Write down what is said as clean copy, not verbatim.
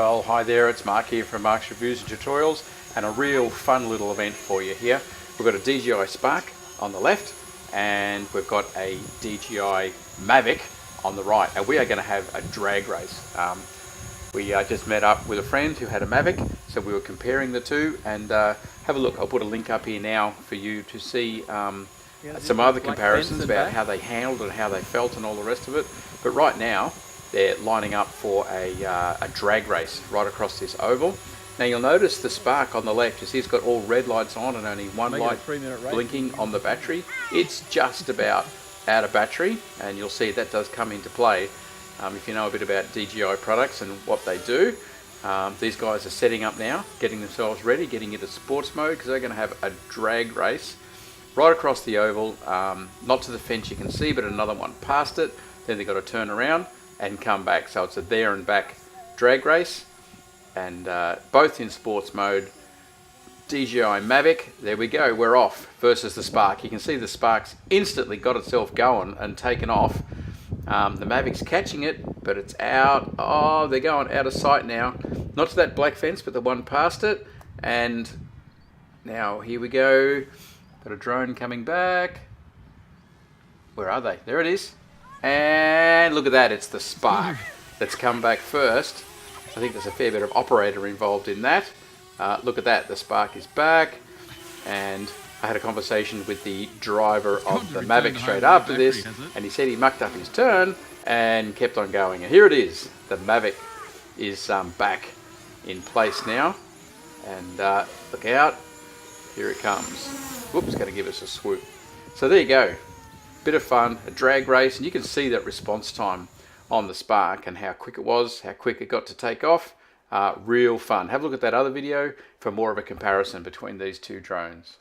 Well, hi there, it's Mark here from Mark's Reviews and Tutorials, and a real fun little event for you here. We've got a DJI Spark on the left, and we've got a DJI Mavic on the right, and we are going to have a drag race. We just met up with a friend who had a Mavic, so we were comparing the two, and have a look. I'll put a link up here now for you to see some other comparisons about how they handled and how they felt and all the rest of it. But right now, they're lining up for a drag race right across this oval. Now you'll notice the Spark on the left, you see it's got all red lights on and only one light blinking on the battery. It's just about out of battery, and you'll see that does come into play if you know a bit about DJI products and what they do. These guys are setting up now, getting themselves ready, getting into sports mode, because they're going to have a drag race right across the oval, not to the fence you can see, but another one past it. Then they've got to turn around and come back, so it's a there and back drag race, and both in sports mode. DJI Mavic, there we go, we're off, versus the Spark. You can see the Spark's instantly got itself going and taken off. The Mavic's catching it, but it's out. Oh, they're going out of sight now, not to that black fence, but the one past it. And now here we go, got a drone coming back. Where are they? There it is. And look at that, it's the Spark that's come back first. I think there's a fair bit of operator involved in that. Look at that, the Spark is back. And I had a conversation with the driver of the Mavic straight after this, and he said he mucked up his turn and kept on going. And here it is, the Mavic is back in place now. And look out, here it comes. Whoops, going to give us a swoop. So there you go. Bit of fun, a drag race, and you can see that response time on the Spark and how quick it was, how quick it got to take off. Real fun. Have a look at that other video for more of a comparison between these two drones.